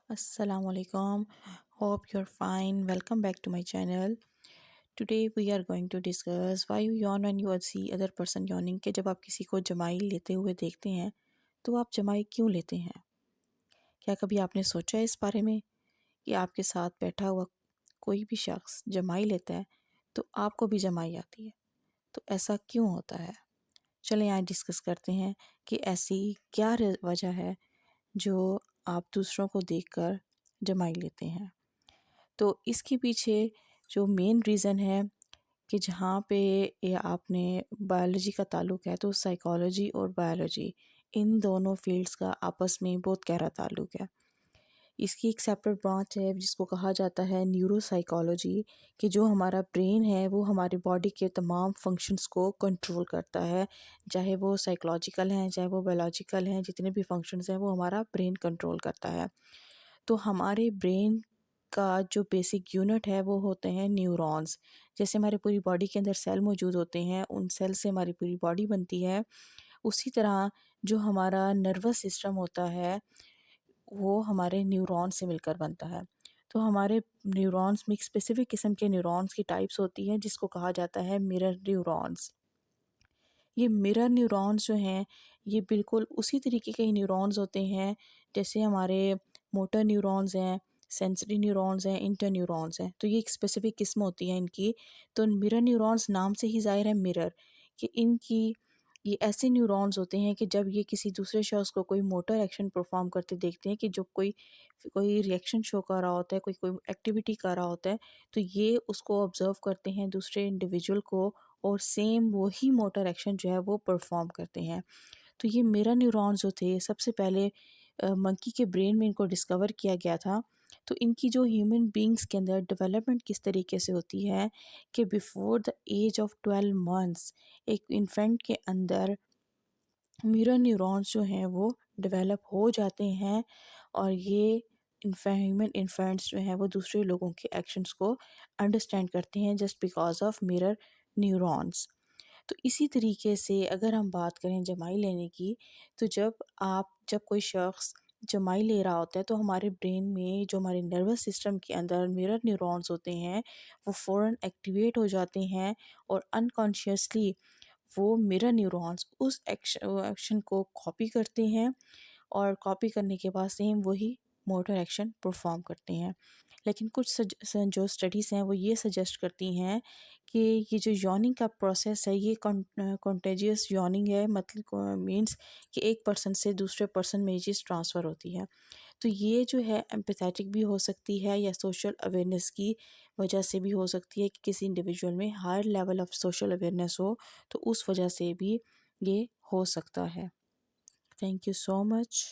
Assalamu alaikum. Hope you're fine. Welcome back to my channel. Today we are going to discuss why you yawn when you see other person yawning कि जब आप किसी को जमाई लेते हुए देखते हैं तो आप जमाई क्यों लेते हैं। क्या कभी आपने सोचा है इस बारे में कि आपके साथ बैठा हुआ कोई भी शख्स जमाई लेता है तो आपको भी जमाई आती है, तो ऐसा क्यों होता है। चलें आज डिस्कस करते हैं कि ऐसी क्या वजह है जो आप दूसरों को देखकर जमाई लेते हैं। तो इसके पीछे जो मेन रीज़न है कि जहाँ पे ये आपने बायोलॉजी का ताल्लुक़ है, तो साइकोलॉजी और बायोलॉजी इन दोनों फ़ील्ड्स का आपस में बहुत गहरा ताल्लुक़ है। इसकी एक सेपरेट ब्रांच है जिसको कहा जाता है न्यूरोसाइकोलॉजी, कि जो हमारा ब्रेन है वो हमारी बॉडी के तमाम फंक्शंस को कंट्रोल करता है, चाहे वो साइकोलॉजिकल हैं चाहे वो बायोलॉजिकल हैं, जितने भी फंक्शंस हैं वो हमारा ब्रेन कंट्रोल करता है। तो हमारे ब्रेन का जो बेसिक यूनिट है वो होते हैं न्यूरॉन्स। जैसे हमारी पूरी बॉडी के अंदर सेल मौजूद होते हैं, उन सेल से हमारी पूरी बॉडी बनती है, उसी तरह जो हमारा नर्वस सिस्टम होता है वो हमारे न्यूरॉन से मिलकर बनता है। तो हमारे न्यूरॉन्स में एक स्पेसिफ़िक किस्म के न्यूरॉन्स की टाइप्स होती हैं जिसको कहा जाता है मिरर न्यूरॉन्स। ये मिरर न्यूरॉन्स जो हैं ये बिल्कुल उसी तरीके के न्यूरॉन्स होते हैं जैसे हमारे मोटर न्यूरॉन्स हैं, सेंसरी न्यूरॉन्स हैं, इंटर न्यूरॉन्स हैं। तो ये एक स्पेसिफ़िक किस्म होती है इनकी। तो मिरर न्यूरॉन्स नाम से ही ज़ाहिर है मिरर, कि इनकी ये ऐसे न्यूरॉन्स होते हैं कि जब ये किसी दूसरे शख्स को कोई मोटर एक्शन परफॉर्म करते देखते हैं, कि जो कोई कोई रिएक्शन शो कर रहा होता है, कोई कोई एक्टिविटी कर रहा होता है, तो ये उसको ऑब्ज़र्व करते हैं दूसरे इंडिविजुअल को और सेम वही मोटर एक्शन जो है वो परफॉर्म करते हैं। तो ये मिरर न्यूरॉन्स जो थे सबसे पहले मंकी के ब्रेन में इनको डिस्कवर किया गया था। तो इनकी जो ह्यूमन बींग्स के अंदर डेवलपमेंट किस तरीके से होती है कि before the age of 12 months एक इन्फेंट के अंदर मिरर न्यूरॉन्स जो हैं वो डेवलप हो जाते हैं, और ये ह्यूमन इन्फेंट्स जो हैं वो दूसरे लोगों के एक्शंस को अंडरस्टैंड करते हैं just because of mirror neurons. तो इसी तरीके से अगर हम बात करें जमाई लेने की, तो जब कोई शख्स जमाई ले रहा होता है तो हमारे ब्रेन में जो हमारे नर्वस सिस्टम के अंदर मिरर न्यूरॉन्स होते हैं वो फ़ौरन एक्टिवेट हो जाते हैं, और अनकॉन्शियसली वो मिरर न्यूरॉन्स उस एक्शन को कॉपी करते हैं, और कॉपी करने के बाद सेम वही मोटर एक्शन परफॉर्म करते हैं। लेकिन कुछ जो स्टडीज़ हैं वो ये सजेस्ट करती हैं कि ये जो यॉनिंग का प्रोसेस है ये कॉन्टेजियस यॉनिंग है, मतलब मीन्स कि एक पर्सन से दूसरे पर्सन में ये चीज़ ट्रांसफ़र होती है। तो ये जो है एम्पैथेटिक भी हो सकती है या सोशल अवेयरनेस की वजह से भी हो सकती है, कि किसी इंडिविजुअल में higher level of social awareness हो, तो उस वजह से भी ये हो सकता है। Thank you so much.